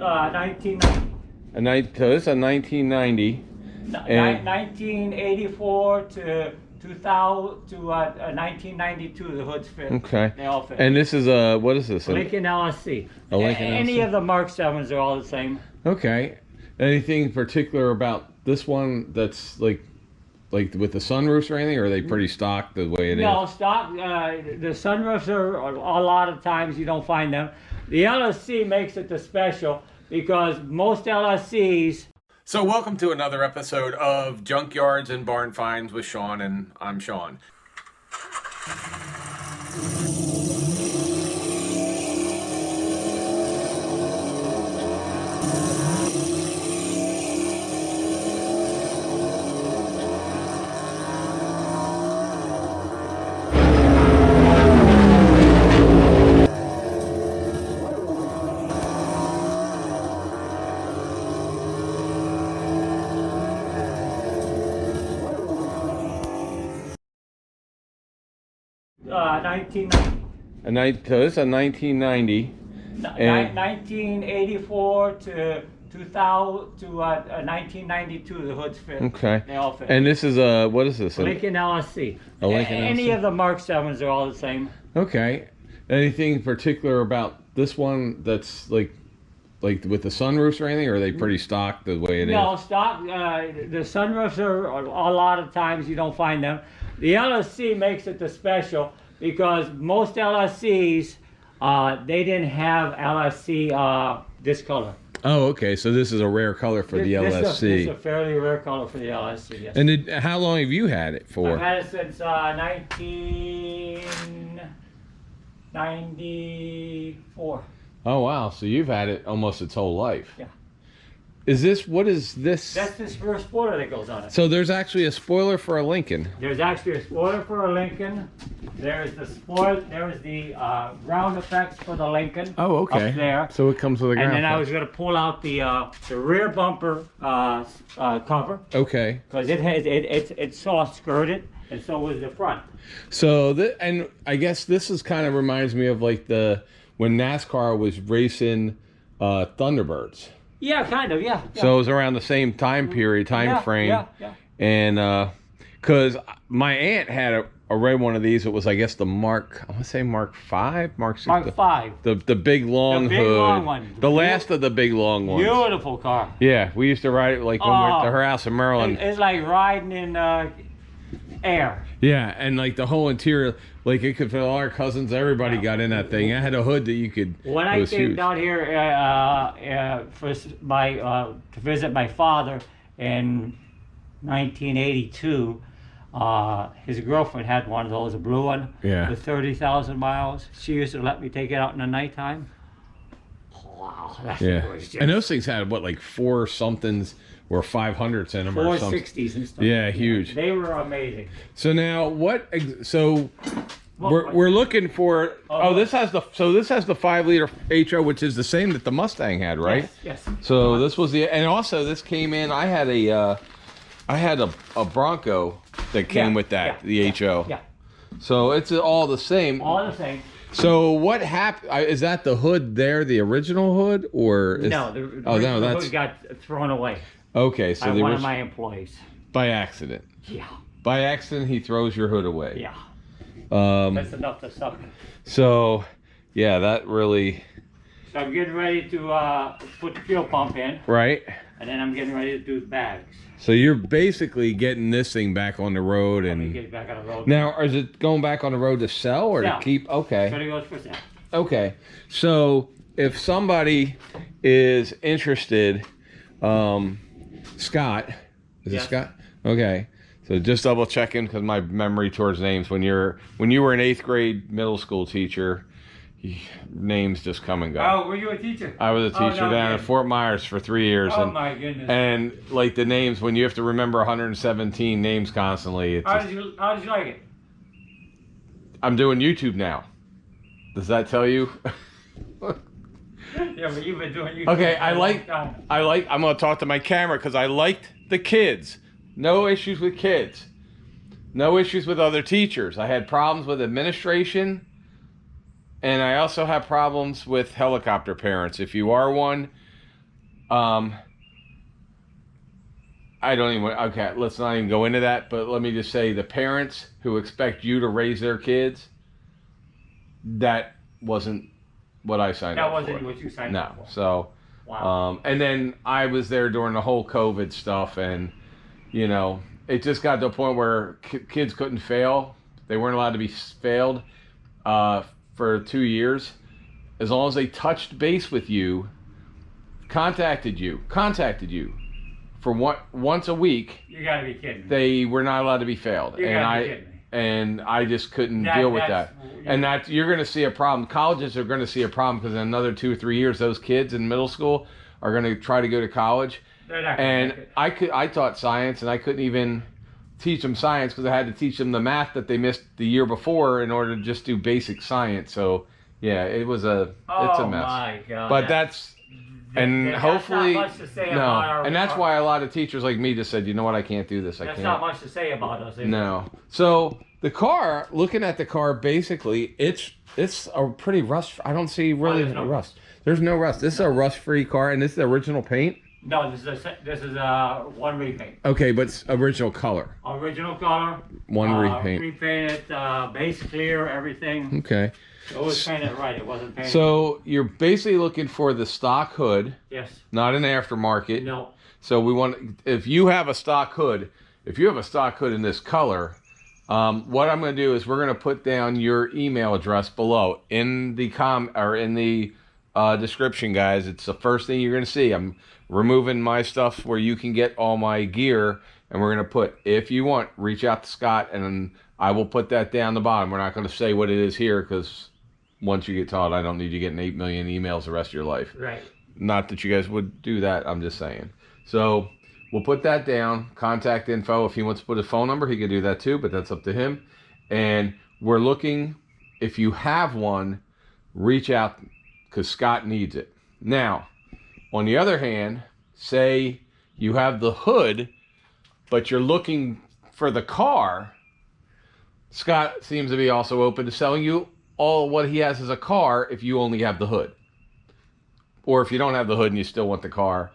1990. So this is a 1990. And 1984 to 2000 to 1992. The hoods fit. okay. They all fit. And this is a, what is this? Lincoln LSC. A Lincoln Any LSC? of the Mark 7s are all the same. Okay. Anything particular about this one that's like with the sunroofs or anything, or are they pretty stock the way it is? No, stock. The sunroofs are a lot of times you don't find them. The LSC makes it the special because most LSCs. So welcome to another episode of Junkyards and Barn Finds with Sean, and I'm Sean. So this is a 1990. And 1984 to 2000 to 1992. The hoods fit. okay. They all fit. And this is a, what is this? Lincoln LSC. A Lincoln Any LSC? of the Mark 7s are all the same. Okay. Anything particular about this one that's like with the sunroofs or anything, or are they pretty stock the way it is? No, stock. The sunroofs are a lot of times you don't find them. The LSC makes it the special because most LSCs they didn't have LSC this color. Oh, okay. So this is a rare color for the LSC. This is a fairly rare color for the LSC. Yes. And how long have you had it for? I've had it since 1994. Oh wow! So you've had it almost its whole life. Yeah. What is this? That's this first spoiler that goes on it. So there's actually a spoiler for a Lincoln. There's actually a spoiler for a Lincoln. There's the spoiler. There's the ground effects for the Lincoln. Oh, okay. Up there. So it comes with a ground. And then I was going to pull out the rear bumper cover. Okay. Because it's soft skirted, and so was the front. So and I guess this is kind of reminds me of like when NASCAR was racing Thunderbirds. Yeah, kind of, yeah. So it was around the same time frame. Yeah. And because my aunt had a red one of these, it was, I guess, the Mark, I want to say Mark 5? Mark 6? Mark 5. The big long The big hood. long one. The last of the big long ones. Beautiful car. Yeah, we used to ride it like when we were at her house in Maryland. It's like riding in air. Yeah, and like the whole interior, like it could fit all our cousins, everybody got in that thing. It had a hood that you could. When I came down here to visit my father in 1982, his girlfriend had one of those, a blue one, with 30,000 miles. She used to let me take it out in the nighttime. Wow, that's gorgeous. And those things had what, like 4 somethings or 500s in them, or something. 460s and stuff. Yeah, huge. They were amazing. So now we're looking for. This has the 5-liter HO, which is the same that the Mustang had, right? Yes. So this was and also this came in. I had a Bronco that came with that, the HO. Yeah. So it's all the same. All the same. So what happened? Is that the hood there, the original hood, or no? The hood got thrown away. Okay, so by one of my employees. By accident. Yeah. By accident, he throws your hood away. Yeah. That's enough to suck. So, yeah, that really. So I'm getting ready to put the fuel pump in. Right. And then I'm getting ready to do the bags. So you're basically getting this thing back on the road, and get it back on the road. Now, is it going back on the road to sell or to keep? Okay. So it goes for sale. Okay. So if somebody is interested, Scott, is it Scott? Okay. So just double checking because my memory towards names. When you were an 8th grade middle school teacher, names just come and go. Oh, were you a teacher? I was a teacher down in Fort Myers for 3 years. Oh, my goodness. And like the names, when you have to remember 117 names constantly. How did you like it? I'm doing YouTube now. Does that tell you? Yeah, but you've been doing YouTube. Okay, I'm going to talk to my camera because I liked the kids. No issues with kids. No issues with other teachers. I had problems with administration. And I also have problems with helicopter parents. If you are one, I don't even, okay, let's not even go into that, but let me just say the parents who expect you to raise their kids, that wasn't what I signed up for. That wasn't what you signed up for. No, so, Wow. and then I was there during the whole COVID stuff, and, you know, it just got to a point where kids couldn't fail. They weren't allowed to be failed for 2 years. As long as they touched base with you, contacted you for once a week, You gotta be kidding me. they were not allowed to be failed. You gotta be kidding me. And I just couldn't deal with that. And that you're going to see a problem. Colleges are going to see a problem because in another 2 or 3 years, those kids in middle school are going to try to go to college. They're not gonna make And it. I taught science, and I couldn't even teach them science because I had to teach them the math that they missed the year before in order to just do basic science. So yeah, it's a mess. Oh my God. But that's hopefully not much to say no, about our, and that's why a lot of teachers like me just said, you know what, I can't do this. I That's can't. not much to say about us. Is it? No. So the car, looking at the car, basically, it's a pretty rust. I don't see really there's no rust. There's no rust. This is a rust-free car, and this is the original paint. No, this is one repaint. Okay, but it's original color. Original color. One repaint. Repainted, base clear, everything. Okay. It was painted right. It wasn't painted. So you're basically looking for the stock hood, Yes. not an aftermarket. No. So we want, if you have a stock hood in this color, what I'm going to do is we're going to put down your email address below in the description, guys. It's the first thing you're going to see. I'm removing my stuff where you can get all my gear, and we're going to put, if you want, reach out to Scott, and I will put that down the bottom. We're not going to say what it is here because once you get taught, I don't need you getting 8 million emails the rest of your life. Right. Not that you guys would do that. I'm just saying. So we'll put that down. Contact info. If he wants to put a phone number, he can do that too, but that's up to him. And we're looking, if you have one, reach out because Scott needs it. Now, on the other hand, say you have the hood, but you're looking for the car, Scott seems to be also open to selling you all what he has as a car if you only have the hood. Or if you don't have the hood and you still want the car.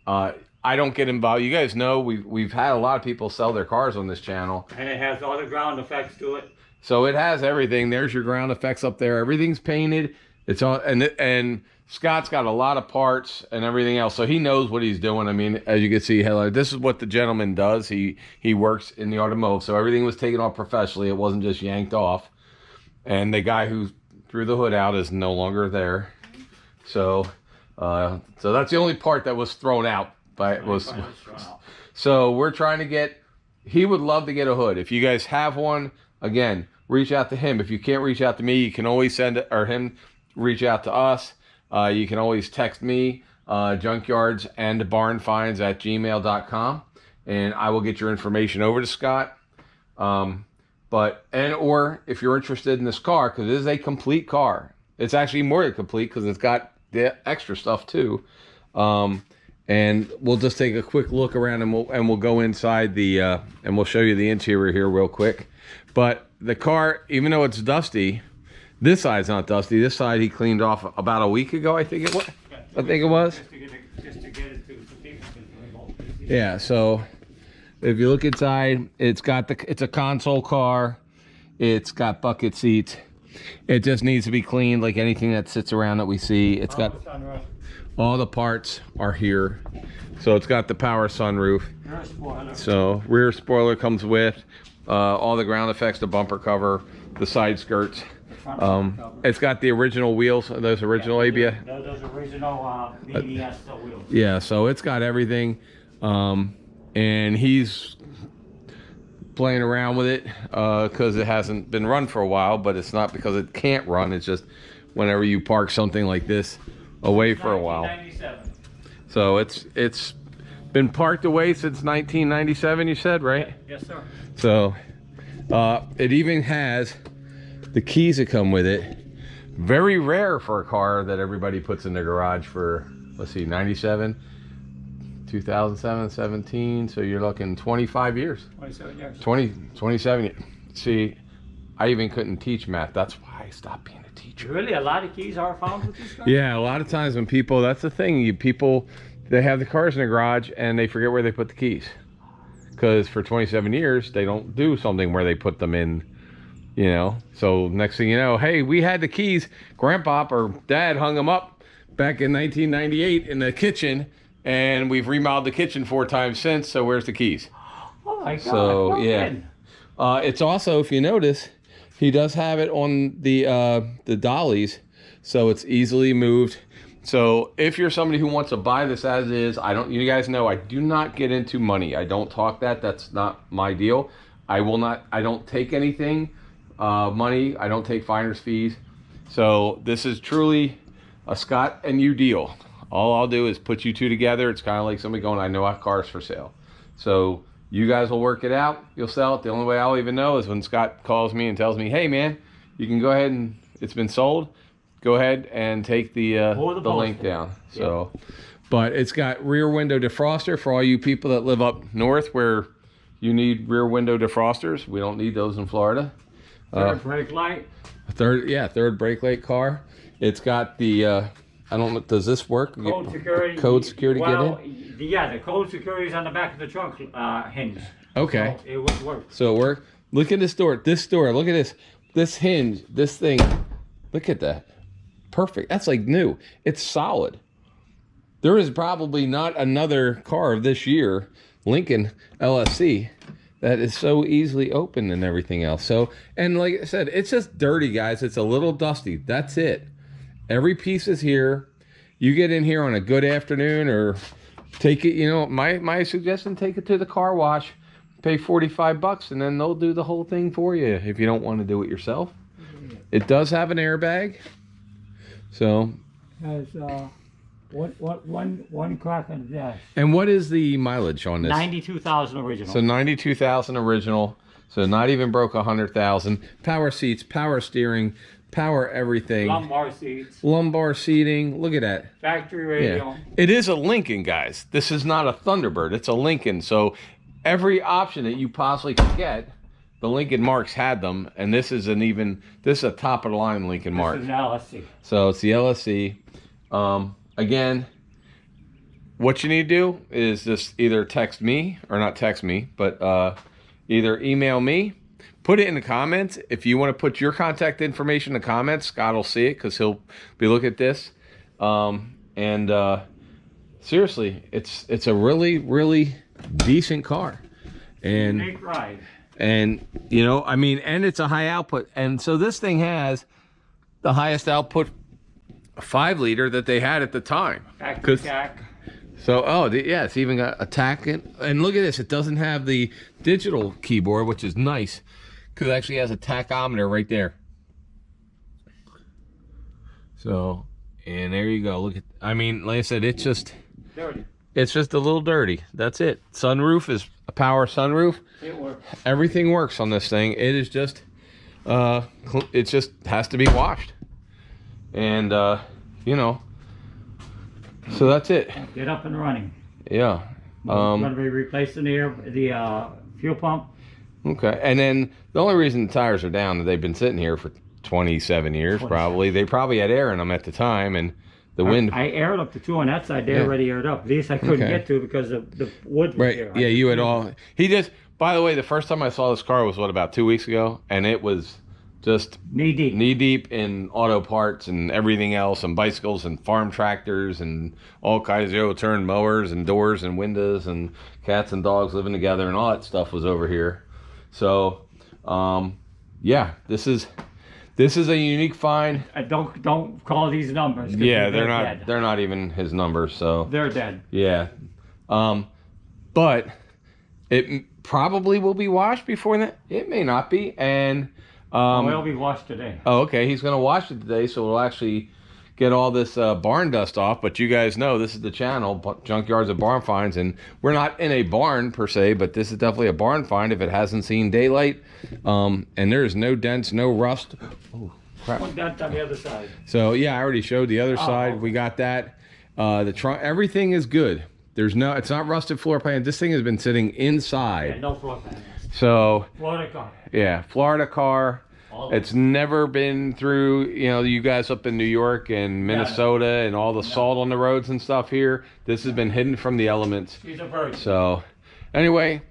I don't get involved. You guys know we've had a lot of people sell their cars on this channel. And it has all the ground effects to it. So it has everything. There's your ground effects up there. Everything's painted. It's all, and Scott's got a lot of parts and everything else, so he knows what he's doing. I mean, as you can see, this is what the gentleman does. He works in the automotive, so everything was taken off professionally. It wasn't just yanked off. And the guy who threw the hood out is no longer there. So that's the only part that was thrown out. So we're trying to get. He would love to get a hood. If you guys have one, again, reach out to him. If you can't reach out to me, you can always send it, or him reach out to us. You can always text me, junkyards and barnfinds@gmail.com, and I will get your information over to Scott. Or if you're interested in this car, because it is a complete car. It's actually more than complete because it's got the extra stuff too. And we'll just take a quick look around, and we'll go inside and we'll show you the interior here real quick. But the car, even though it's dusty, this side's not dusty. This side he cleaned off about a week ago, I think it was. Just to get it to the people. Yeah. So if you look inside, it's a console car. It's got bucket seats. It just needs to be cleaned like anything that sits around that we see. It's got all the parts are here. So it's got the power sunroof. Rear spoiler. So rear spoiler comes with all the ground effects, the bumper cover, the side skirts. It's got the original wheels, those original ABS. Those original BBS wheels. Yeah, so it's got everything. And he's playing around with it because it hasn't been run for a while, but it's not because it can't run. It's just whenever you park something like this away for a while. 1997. So it's been parked away since 1997, you said, right? Yes, sir. So it even has the keys that come with it. Very rare for a car that everybody puts in their garage for, let's see, 97, 2007, 17. So you're looking 25 years. 27 years. 27 years. See, I even couldn't teach math. That's why I stopped being a teacher. Really? A lot of keys are found with these cars? Yeah, a lot of times when people, that's the thing, people they have the cars in the garage and they forget where they put the keys. Because for 27 years, they don't do something where they put them in, you know. So next thing you know, hey, we had the keys. Grandpa or Dad hung them up back in 1998 in the kitchen, and we've remodeled the kitchen 4 times since, so where's the keys? Oh my God. So, yeah. It's also, if you notice, he does have it on the dollies, so it's easily moved. So if you're somebody who wants to buy this as is, you guys know I do not get into money. I don't talk that. That's not my deal. I don't take anything, money. I don't take finder's fees. So this is truly a Scott and you deal. All I'll do is put you two together. It's kind of like somebody going, I know I have cars for sale. So you guys will work it out. You'll sell it. The only way I'll even know is when Scott calls me and tells me, hey man, you can go ahead and it's been sold. Go ahead and take the link down. So, but it's got rear window defroster for all you people that live up north where you need rear window defrosters. We don't need those in Florida. Third brake light. Third brake light car. It's got the, I don't know, does this work? Code security. Code security get in? Yeah, the code security is on the back of the trunk hinge. Okay. So it would work. So it worked. Look at this door. Look at this. This hinge, this thing. Look at that. Perfect. That's like new. It's solid. There is probably not another car of this year, Lincoln LSC, that is so easily open and everything else. So, and like I said, it's just dirty, guys. It's a little dusty. That's it. Every piece is here. You get in here on a good afternoon or take it, you know, my suggestion, take it to the car wash, pay $45 and then they'll do the whole thing for you if you don't want to do it yourself. It does have an airbag. So has one crack on the dash. And what is the mileage on this? 92,000 original. So 92,000 original. So not even broke 100,000. Power seats, power steering, power everything. Lumbar seats. Lumbar seating. Look at that. Factory radio. Yeah. It is a Lincoln, guys. This is not a Thunderbird. It's a Lincoln. So every option that you possibly could get, the Lincoln Marks had them, and this is a top of the line Lincoln Mark. This is an LSC. So it's the LSC. Again, what you need to do is just either text me, or not text me, but either email me, put it in the comments. If you want to put your contact information in the comments, Scott will see it because he'll be looking at this. Seriously, it's a really, really decent car. And Unique ride. And, you know, I mean, and it's a high output. And so this thing has the highest output 5-liter that they had at the time. So, yeah, it's even got a tack in. And look at this. It doesn't have the digital keyboard, which is nice, because it actually has a tachometer right there. So, and there you go. Look at, I mean, like I said, it's just dirty. It's just a little dirty. That's it. Sunroof is a power sunroof. It works. Everything works on this thing. It is just, it just has to be washed. And, you know, so that's it. Get up and running. Yeah. Going to be replacing the fuel pump. Okay. And then the only reason the tires are down is they've been sitting here for 27 years, probably. They probably had air in them at the time, and the wind. I aired up the 2 on that side. They already aired up. These I couldn't get to because of the wood was here. Yeah, you had all. He just. By the way, the first time I saw this car was about 2 weeks ago, and it was just knee deep in auto parts and everything else, and bicycles and farm tractors and all kinds of zero-turn mowers and doors and windows and cats and dogs living together and all that stuff was over here. So, yeah, this is a unique find. Don't call these numbers. Yeah, they're not even his numbers. So they're dead. Yeah, but it probably will be washed before that. It may not be, and it'll be washed today. Oh, okay. He's gonna wash it today, so we'll actually get all this barn dust off. But you guys know this is the channel, Junkyards and Barn Finds, and we're not in a barn per se, but this is definitely a barn find if it hasn't seen daylight. And there is no dents, no rust. Oh, crap. One dent on the other side. So yeah, I already showed the other side. Okay. We got that. The trunk, everything is good. It's not rusted floor plan. This thing has been sitting inside. Yeah, no floor plan. So Florida car. Yeah, Florida car. It's never been through, you know, you guys up in New York and Minnesota and all the salt on the roads and stuff here. This has been hidden from the elements. She's a virgin. So, anyway,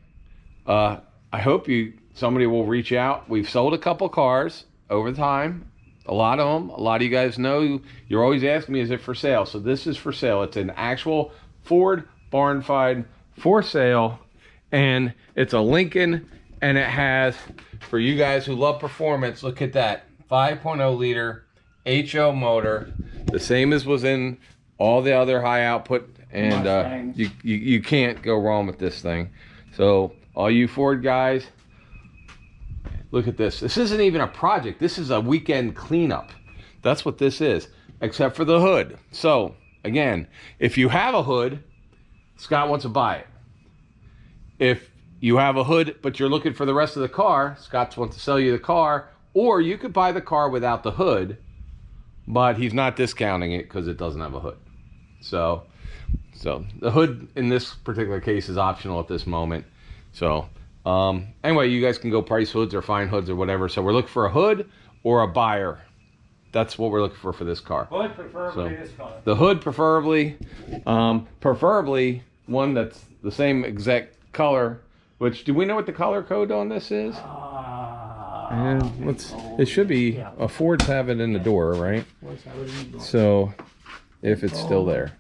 I hope somebody will reach out. We've sold a couple cars over time. A lot of them. A lot of you guys know, you're always asking me, is it for sale? So this is for sale. It's an actual Ford barn find for sale. And it's a Lincoln, and it has, for you guys who love performance, look at that, 5.0 liter HO motor, the same as was in all the other high output, and you can't go wrong with this thing. So all you Ford guys, look at this. This isn't even a project. This is a weekend cleanup. That's what this is, except for the hood. So again, if you have a hood, Scott wants to buy it. If you have a hood, but you're looking for the rest of the car, Scott wants to sell you the car, or you could buy the car without the hood, but he's not discounting it because it doesn't have a hood. So the hood in this particular case is optional at this moment. So anyway, you guys can go price hoods or find hoods or whatever. So we're looking for a hood or a buyer. That's what we're looking for this car. Hood preferably this color. The hood preferably one that's the same exact color. Which, do we know what the color code on this is? It should be, Fords have it in the door, right? So, if it's still there.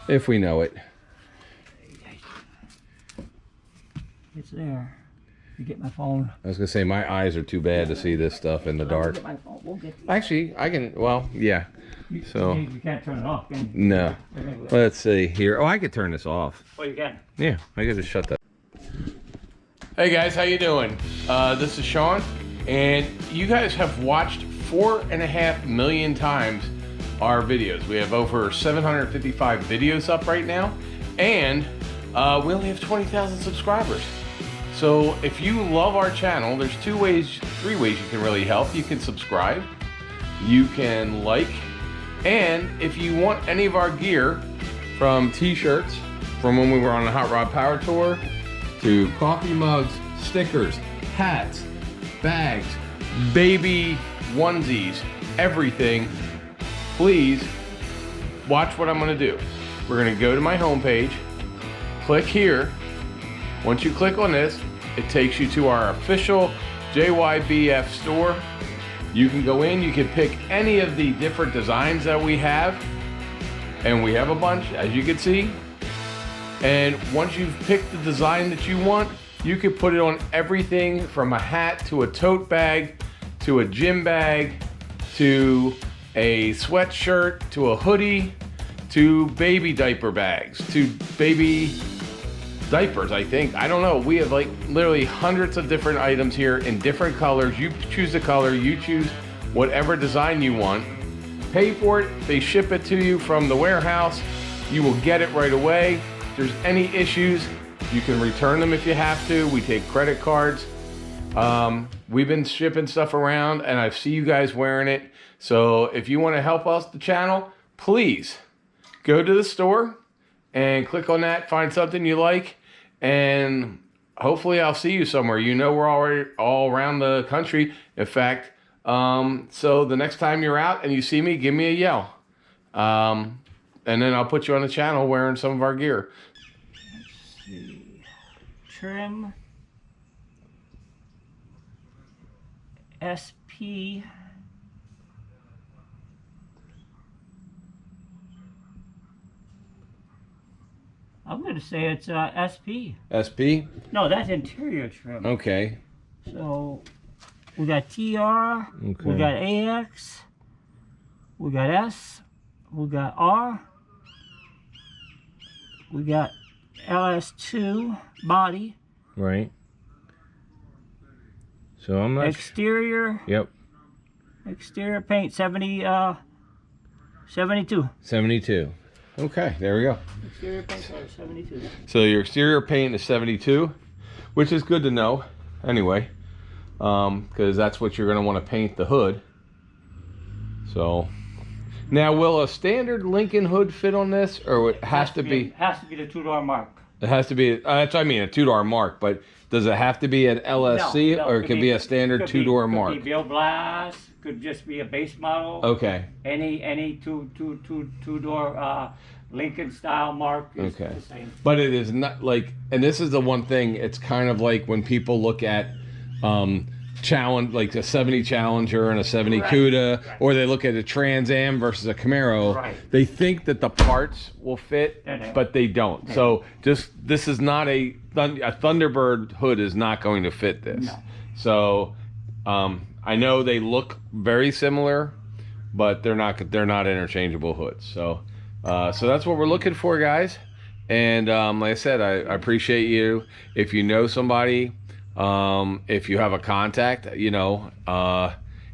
If we know it. It's there. You get my phone. I was going to say, my eyes are too bad to see this stuff in the dark. Get my phone. We'll get Actually, I can, well, yeah. So you can't turn it off, can you? No. Let's see here. Oh, I could turn this off. Oh, you can. Yeah, I could just shut that. Hey guys, how you doing? This is Sean, and you guys have watched 4.5 million times our videos. We have over 755 videos up right now, and we only have 20,000 subscribers. So if you love our channel, there's three ways you can really help. You can subscribe, you can like, and if you want any of our gear, from t-shirts from when we were on the Hot Rod Power Tour, to coffee mugs, stickers, hats, bags, baby onesies, everything, please watch what I'm going to do. We're going to go to my homepage, click here. Once you click on this, it takes you to our official JYBF store. You can go in, you can pick any of the different designs that we have, and we have a bunch, as you can see. And once you've picked the design that you want, you can put it on everything from a hat to a tote bag to a gym bag to a sweatshirt to a hoodie to baby diaper bags to baby diapers, I think. I don't know. We have like literally hundreds of different items here in different colors. You choose the color, you choose whatever design you want. Pay for it, they ship it to you from the warehouse. You will get it right away. If there's any issues, you can return them if you have to. We take credit cards. We've been shipping stuff around and I see you guys wearing it. So if you want to help us, the channel, please go to the store and click on that, find something you like, and hopefully I'll see you somewhere. You know, we're already all around the country. In fact, so the next time you're out and you see me, give me a yell. And then I'll put you on the channel wearing some of our gear. Let's see. Trim. SP. I'm going to say it's SP. SP? No, that's interior trim. Okay. So we got TR, Okay. we got AX, we got S, we got R, we got LS2 body. Right. So I'm not exterior. Yep. Exterior paint 72. 72. Okay, there we go. Exterior paint color 72. So your exterior paint is 72, which is good to know anyway, because that's what you're going to want to paint the hood. So now, will a standard Lincoln hood fit on this, or it has to be? It has to be the 2-door mark. It has to be. That's what I mean, a 2-door mark. But Does it have to be an LSC, No, or it could be a standard could two-door be, mark? Could be Bill Blass, could just be a base model. Okay. Any two-door Lincoln style mark is Okay. the same. But it is not like, and this is the one thing, it's kind of like when people look at challenge, like a 70 Challenger and a 70 Right. Cuda, Right. or they look at a Trans Am versus a Camaro, Right. they think that the parts will fit, but they don't. So this is not a Thunderbird hood is not going to fit this. No. So I know they look very similar, but they're not interchangeable hoods. So so that's what we're looking for, guys. And like I said, I appreciate you. If you know somebody, if you have a contact, you know,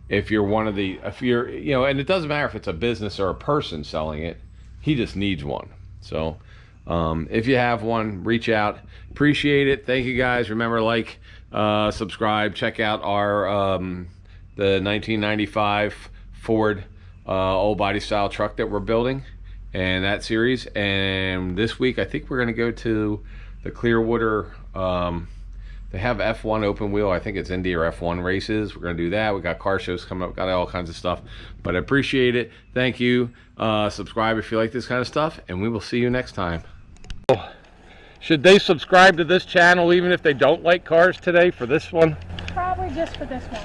if you're one of the, if you're, you know, and it doesn't matter if it's a business or a person selling it, he just needs one. So if you have one, reach out. Appreciate it. Thank you, guys. Remember, like, subscribe, check out our the 1995 Ford old body style truck that we're building, and that series. And this week I think we're going to go to the Clearwater, they have F1 open wheel, I think it's Indy or F1 races. We're going to do that. We got car shows coming up, got all kinds of stuff. But I appreciate it. Thank you. Subscribe if you like this kind of stuff, and we will see you next time. Should they subscribe to this channel even if they don't like cars today for this one? Probably just for this one.